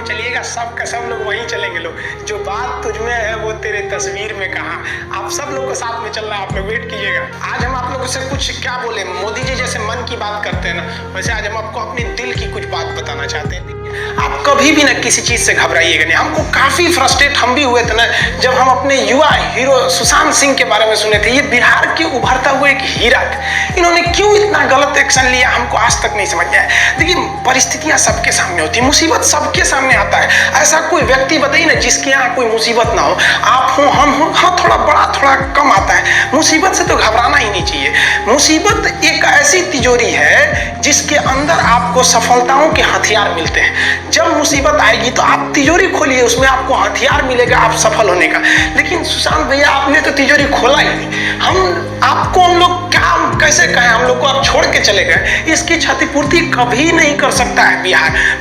चलिएगा, सब का सब लोग वहीं चलेंगे। लोग जो बात तुझमें है वो तेरे तस्वीर में कहाँ। आप सब लोग को साथ में चलना है, आप लोग वेट कीजिएगा। आज हम आप लोगों से कुछ क्या बोले, मोदी जी जैसे मन की बात करते हैं ना, वैसे आज हम आपको अपने दिल की कुछ बात बताना चाहते हैं। आप कभी भी ना किसी चीज से घबराइएगा नहीं। हमको काफी फ्रस्ट्रेट हम भी हुए थे ना जब हम अपने युवा हीरो सुशांत सिंह के बारे में सुने थे। ये बिहार के उभरता हुआ एक हीरा था, इन्होंने क्यों इतना गलत एक्शन लिया हमको आज तक नहीं समझ में आया। देखिए, परिस्थितियां सबके सामने होती है, मुसीबत सबके सामने आता है। ऐसा कोई व्यक्ति बताइए ना जिसके यहाँ कोई मुसीबत ना हो। आप हो, हम हो, हाँ थोड़ा बड़ा थोड़ा कम आता है। मुसीबत से तो घबराना ही नहीं चाहिए। मुसीबत एक ऐसी तिजोरी है जिसके अंदर आपको सफलताओं के हथियार मिलते हैं। जब मुसीबत आएगी तो आप तिजोरी खोलिए, उसमें आपको हथियार मिलेगा आप सफल होने का। लेकिन सुशांत भैया आपने तो तिजोरी खोला ही नहीं। हम लोग क्या कैसे कहें, हम लोग को आप छोड़ के चले गए। इसकी क्षतिपूर्ति कभी नहीं कर सकता है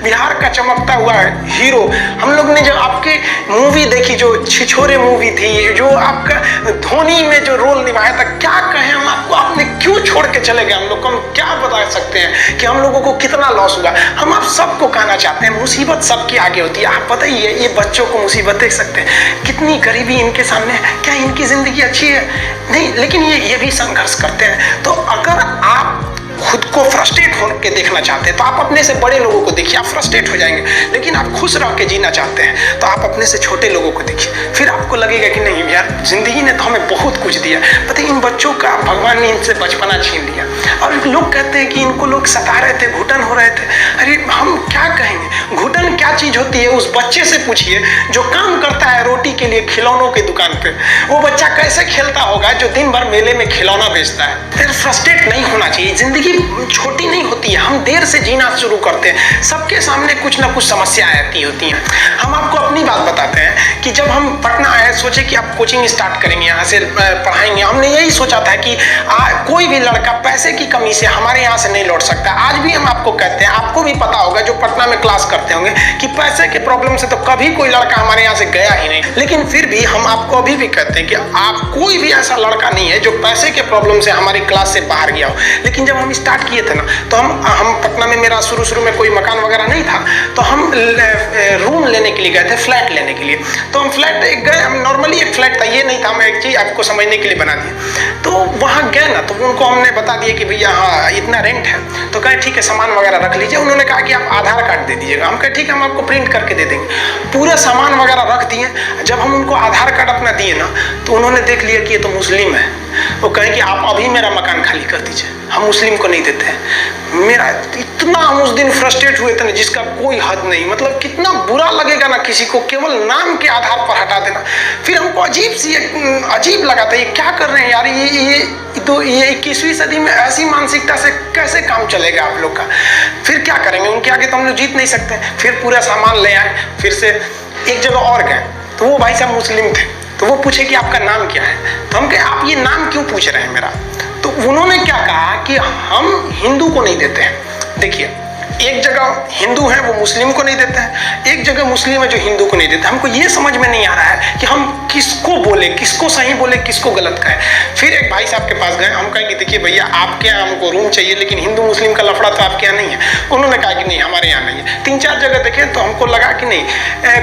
बिहार का चमकता हुआ हीरो। हम लोग ने जो आपकी मूवी देखी, जो छिछोरे मूवी थी, जो आपका धोनी में जो रोल निभाया था, क्या कहें हम आपको, आपने क्यों छोड़ के चले गए। हम लोग को हम क्या बता सकते हैं कि हम लोगों को कितना लॉस हुआ। हम आप सबको कहना चाहते हैं, मुसीबत सबके आगे होती है। आप बताइए, ये बच्चों को मुसीबत देख सकते हैं, कितनी गरीबी इनके सामने है। क्या इनकी जिंदगी अच्छी है? नहीं, लेकिन ये भी संघर्ष करते हैं। तो अगर आप खुद को फ्रस्ट्रेट होकर देखना चाहते हैं तो आप अपने से बड़े लोगों को देखिए, आप फ्रस्ट्रेट हो जाएंगे। लेकिन आप खुश रह के जीना चाहते हैं तो आप अपने से छोटे लोगों को देखिए, फिर आपको लगेगा कि नहीं यार, जिंदगी ने तो हमें बहुत कुछ दिया। पता है, इन बच्चों का भगवान ने इनसे बचपना छीन लिया। और लोग कहते हैं कि इनको लोग सता रहे थे, घुटन हो रहे थे। अरे हम क्या कहेंगे, घुटन क्या चीज होती है उस बच्चे से पूछिए जो काम करता है रोटी के लिए खिलौनों की दुकान पे। वो बच्चा कैसे खेलता होगा जो दिन भर मेले में खिलौना बेचता है। फिर फ्रस्ट्रेट नहीं होना चाहिए। जिंदगी छोटी नहीं होती है, हम देर से जीना शुरू करते हैं। सबके सामने कुछ ना कुछ समस्याएं आती होती हैं। हम आपको अपनी बात बताते हैं कि जब हम पटना आए, सोचे कि आप कोचिंग स्टार्ट करेंगे, यहाँ से पढ़ाएंगे। हमने यही सोचा था कि कोई भी लड़का पैसे की कमी से हमारे यहाँ से नहीं लौट सकता। आज भी हम आपको कहते हैं, आपको भी पता होगा जो पटना में क्लास करते होंगे, कि पैसे के प्रॉब्लम से तो कभी कोई लड़का हमारे यहाँ से गया ही नहीं। लेकिन फिर भी हम आपको अभी भी कहते हैं कि आप कोई भी ऐसा लड़का नहीं है जो पैसे के प्रॉब्लम से हमारी क्लास से बाहर गया हो। लेकिन जब हम स्टार्ट किए थे ना, तो हम पटना में, मेरा शुरू में कोई मकान वगैरह नहीं था, तो हम रूम लेने के लिए गए थे, फ्लैट लेने के लिए। तो हम फ्लैट गए, हम नॉर्मली एक फ्लैट था, ये नहीं था, मैं एक चीज आपको समझने के लिए बना दिया। तो वहाँ गए ना, तो उनको हमने बता दिया कि भैया हाँ इतना रेंट है। तो कहे ठीक है, सामान वगैरह रख लीजिए। उन्होंने कहा कि आप आधार कार्ड दे दीजिएगा। हम कहे ठीक है, हम आपको प्रिंट करके दे देंगे। पूरा सामान वगैरह रख दिए। जब हम उनको आधार कार्ड अपना दिए ना, तो उन्होंने देख लिया कि ये तो मुस्लिम है। वो कहें कि आप अभी मेरा मकान खाली कर दीजिए, हम मुस्लिम को नहीं देते हैं। मेरा इतना, हम उस दिन फ्रस्ट्रेट हुए थे ना जिसका कोई हद नहीं। मतलब कितना बुरा लगेगा ना किसी को केवल नाम के आधार पर हटा देना। फिर हमको अजीब लगा था, ये क्या कर रहे हैं यार। ये 21वीं सदी में ऐसी मानसिकता से कैसे काम चलेगा आप लोग का। फिर क्या करेंगे, उनके आगे तो हम लोग जीत नहीं सकते। फिर पूरा सामान ले आए। फिर से एक जगह और गए, तो वो भाई साहब मुस्लिम थे। तो वो पूछे कि आपका नाम क्या है। तो हम कहे आप ये नाम क्यों पूछ रहे हैं मेरा। तो उन्होंने क्या कहा कि हम हिंदू को नहीं देते हैं। देखिए, एक जगह हिंदू है वो मुस्लिम को नहीं देते हैं, एक जगह मुस्लिम है जो हिंदू को नहीं देते। हमको ये समझ में नहीं आ रहा है कि हम किसको बोले, किसको सही बोले, किसको गलत कहें। फिर एक भाई साहब के पास गए, हम कहें कि देखिए भैया आपके यहाँ हमको रूम चाहिए, लेकिन हिंदू मुस्लिम का लफड़ा तो आपके यहाँ नहीं है। उन्होंने कहा कि नहीं हमारे यहाँ नहीं है। 3-4 जगह देखे तो हमको लगा कि नहीं,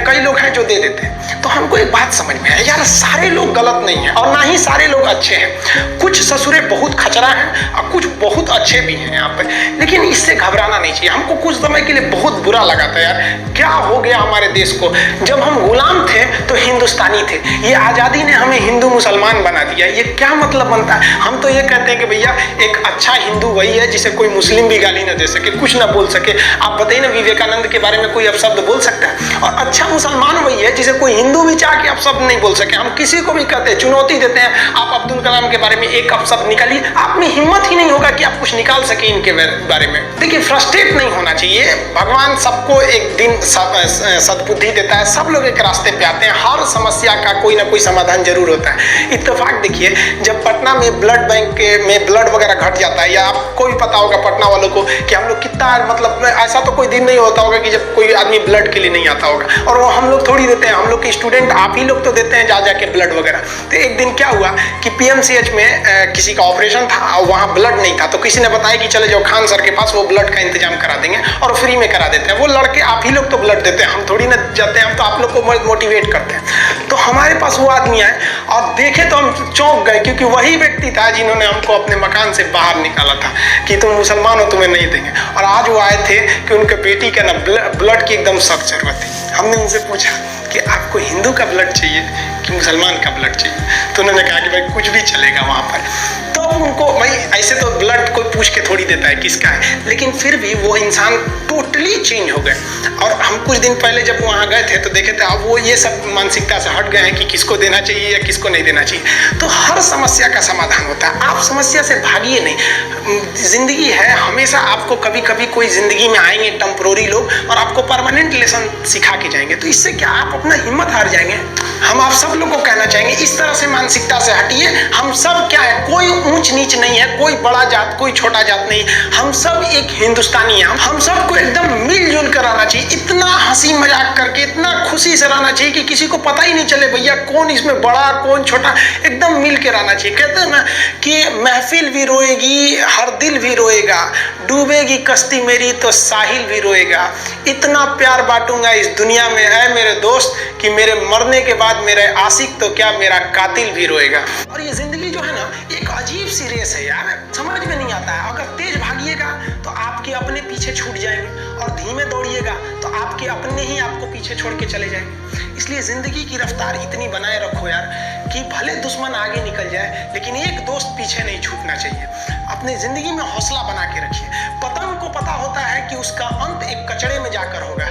कई लोग हैं जो दे देते हैं। तो हमको एक बात समझ में आया, यार सारे लोग गलत नहीं है और ना ही सारे लोग अच्छे हैं। कुछ ससुरे बहुत खचरा हैं और कुछ बहुत अच्छे भी हैं यहाँ पे। लेकिन इससे घबराना नहीं चाहिए। हमको कुछ समय के लिए बहुत बुरा लगा था यार, क्या हो गया हमारे देश को। जब हम गुलाम थे तो हिंदुस्तानी थे, ये आज़ादी ने हमें हिंदू मुसलमान बना दिया। ये क्या मतलब बनता है। हम तो ये कहते हैं कि भैया एक अच्छा हिंदू वही है जिसे कोई मुस्लिम भी गाली ना दे सके, कुछ ना बोल सके। आप बताइए ना, विवेकानंद के बारे में कोई अपशब्द बोल सकता है। और अच्छा मुसलमान वही है जिसे कोई हिंदू भी चाह के अपशब्द नहीं बोल सके। हम किसी को भी कहते हैं, चुनौती देते हैं, आप अब्दुल कलाम के बारे में एक अपशब्द निकालिए, आप में हिम्मत ही नहीं होगा कि आप कुछ निकाल सके इनके बारे में। देखिए, फ्रस्ट्रेट नहीं होना चाहिए। भगवान सबको एक दिन सद्बुद्धि देता है, सब लोग एक रास्ते पे आते हैं। हर समस्या का कोई ना कोई समाधान जरूर होता है। इत्तेफाक देखिए, जब पटना में ब्लड बैंक में ब्लड वगैरह घट जाता है या आप सबको भी पता होगा पटना वालों को कि हम लोग कितना, मतलब ऐसा तो कोई दिन नहीं होता होगा कि जब कोई आदमी ब्लड के लिए नहीं आता होगा, और वो हम लोग थोड़ी देते हैं, हम लोग के स्टूडेंट आप ही लोग तो देते हैं जा जाके ब्लड वगैरह। तो एक दिन क्या हुआ कि पीएमसीएच में किसी का ऑपरेशन था, वहाँ ब्लड नहीं था, तो किसी ने बताया कि चले जाओ खान सर के पास, वो ब्लड का इंतजाम करा देंगे और फ्री में करा देते हैं। वो लड़के आप ही लोग तो ब्लड देते हैं, हम थोड़ी ना जाते हैं, हम तो आप लोग को मोटिवेट करते हैं। तो हमारे पास वो आदमी आए और देखे तो हम चौंक गए, क्योंकि वही व्यक्ति था जिन्होंने हमको अपने मकान से बाहर निकाला था कि तुम मुसलमान हो, तुम्हें नहीं देंगे। और आज वो आए थे कि उनके बेटी का ना ब्लड की एकदम सख्त जरूरत थी। हमने उनसे पूछा कि आपको हिंदू का ब्लड चाहिए कि मुसलमान का ब्लड चाहिए, तो उन्होंने कहा कि भाई कुछ भी चलेगा वहाँ पर। तो उनको भाई ऐसे तो ब्लड कोई पूछ के थोड़ी देता है किसका है, लेकिन फिर भी वो इंसान टोटली चेंज हो गए। और हम कुछ दिन पहले जब वहाँ गए थे तो देखे थे अब वो ये सब मानसिकता से हट गए हैं कि किसको देना चाहिए या किसको नहीं देना चाहिए। तो हर समस्या का समाधान होता है, आप समस्या से भागिए नहीं। जिंदगी है, हमेशा आपको कभी कभी कोई जिंदगी में आएंगे टेम्पोररी लोग और आपको परमानेंट लेसन सिखा के जाएंगे, तो इससे क्या आप अपना हिम्मत हार जाएंगे। हम आप सब लोग को कहना चाहेंगे इस तरह से मानसिकता से हटिए। हम सब क्या है, कोई ऊंच नीच नहीं है, कोई बड़ा जात कोई छोटा जात नहीं, हम सब एक हिंदुस्तानी हैं। हम सबको एकदम मिलजुल कर रहना चाहिए, इतना हंसी मजाक करके, इतना खुशी से रहना चाहिए कि किसी को पता ही नहीं चले भैया कौन इसमें बड़ा कौन छोटा, एकदम मिल के रहना चाहिए। कहते हैं ना कि महफिल भी रोएगी हर दिल भी रोएगा, डूबेगी कश्ती मेरी तो साहिल भी रोएगा, इतना प्यार बांटूंगा इस दुनिया में है मेरे दोस्त कि मेरे मरने के बाद मेरे आशिक तो क्या मेरा कातिल भी रोएगा। और ये जिंदगी जो है ना एक अजीब सी रेस है यार, समझ में नहीं आता है। अगर तेज भागिएगा तो आपके अपने पीछे छूट जाएंगे, और धीमे दौड़िएगा तो आपके अपने ही आपको पीछे छोड़ के चले जाएंगे। इसलिए जिंदगी की रफ्तार इतनी बनाए रखो यार कि भले दुश्मन आगे निकल जाए लेकिन एक दोस्त पीछे नहीं छूटना चाहिए। अपनी जिंदगी में हौसला बना के रखिए। पतंग को पता होता है कि उसका अंत एक कचड़े में जाकर होगा,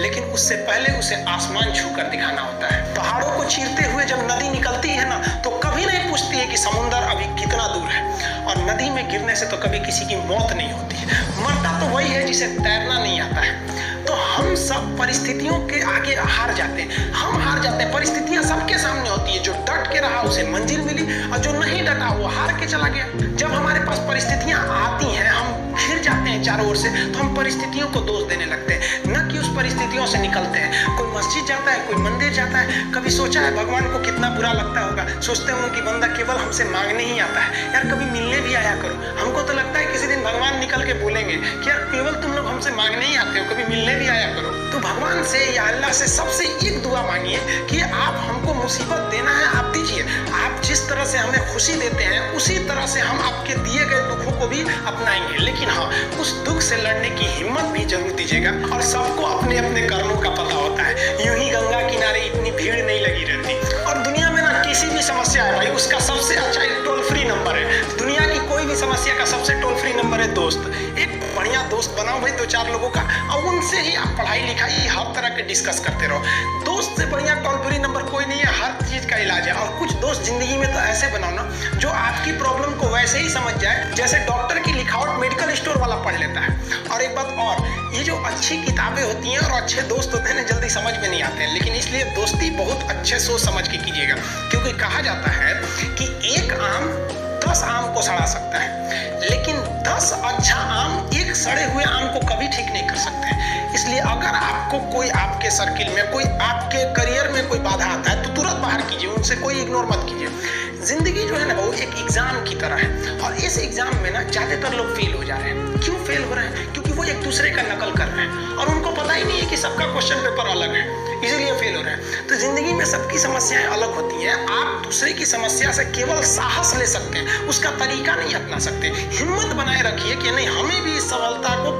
लेकिन उससे पहले उसे आसमान छूकर दिखाना होता है। पहाड़ों को चीरते हुए जब नदी निकलती है ना तो कभी नहीं पूछती है कि समुंदर अभी कितना दूर है, और नदी में गिरने से तो कभी किसी की मौत नहीं होती है। मरता तो वही है जिसे तैरना नहीं आता है। तो हम सब परिस्थितियों के आगे हार जाते हैं, हम हार जाते हैं। परिस्थितियां सबके सामने होती है, जो डट के रहा उसे मंजिल मिली और जो नहीं डटा वो हार के चला गया। जब हमारे पास परिस्थितियां आती हैं हम घिर जाते हैं चारों ओर से, तो हम परिस्थितियों को दोष देने लगते हैं, न कि उस परिस्थितियों से निकलते हैं। कोई मस्जिद जाता है, कोई मंदिर जाता है, कभी सोचा है भगवान को कितना बुरा लगता होगा, सोचते होंगे कि बंदा केवल हमसे मांगने ही आता है, यार कभी मिलने भी आया करो। हमको तो लगता है किसी दिन भगवान निकल के बोलेंगे कि यार केवल तुम लोग हमसे मांगने ही आते हो, कभी मिलने भी आया करो। तो भगवान से या अल्लाह से सबसे एक दुआ मांगिए कि आप हमको मुसीबत देना है आप दीजिए, आप जिस तरह से हमें खुशी देते हैं उसी तरह से हम आपके दिए गए दुखों को भी अपनाएंगे, लेकिन हाँ उस दुख से लड़ने की हिम्मत भी जरूर दीजिएगा। और सबको अपने अपने कर्मों का पता होता है, यूं ही गंगा किनारे इतनी भीड़ नहीं लगी रहती। और दुनिया में ना किसी भी समस्या है भाई उसका सबसे अच्छा एक टोल फ्री नंबर है। दुनिया की कोई भी समस्या का सबसे टोल फ्री नंबर है दोस्त। एक बढ़िया दोस्त बनाओ भाई, 2-4 लोगों का, और उनसे ही आप पढ़ाई लिखाई हर तरह के डिस्कस करते रहो। दोस्त से बढ़िया टोल फ्री नंबर कोई नहीं है, हर चीज का इलाज है। और कुछ दोस्त जिंदगी में तो ऐसे बनाओ ना जो आपकी प्रॉब्लम को वैसे ही समझ जाए जैसे डॉक्टर की लिखावट मेडिकल स्टोर वाला पढ़ लेता है। और एक बात और, ये जो अच्छी किताबें होती हैं और अच्छे दोस्त होते हैं ना जल्दी समझ में नहीं आते हैं, लेकिन इसलिए दोस्ती बहुत अच्छे सोच समझ के कीजिएगा, क्योंकि कहा जाता है कि एक आम 10 आम को सड़ा सकता है, लेकिन 10 अच्छा आम एक सड़े हुए आम को कभी ठीक नहीं कर सकते। इसलिए अगर आपको कोई आपके सर्किल में, कोई आपके करियर में कोई बाधा आता है तो तुरंत बाहर कीजिए, उनसे कोई इग्नोर मत कीजिए। जिंदगी जो है ना वो एक एग्जाम की तरह है, और इस एग्जाम में ना ज्यादातर लोग फेल हो जा रहे हैं। क्यों फेल हो रहे हैं? क्योंकि वो एक दूसरे का नकल कर रहे हैं और उनको पता ही नहीं है कि सबका क्वेश्चन पेपर अलग है, इसीलिए फेल हो रहे हैं। तो जिंदगी में सबकी समस्याएं अलग होती हैं, आप दूसरे की समस्या से केवल साहस ले सकते हैं, उसका तरीका नहीं अपना सकते। हिम्मत बनाए रखिए कि नहीं हमें भी इस सफलता को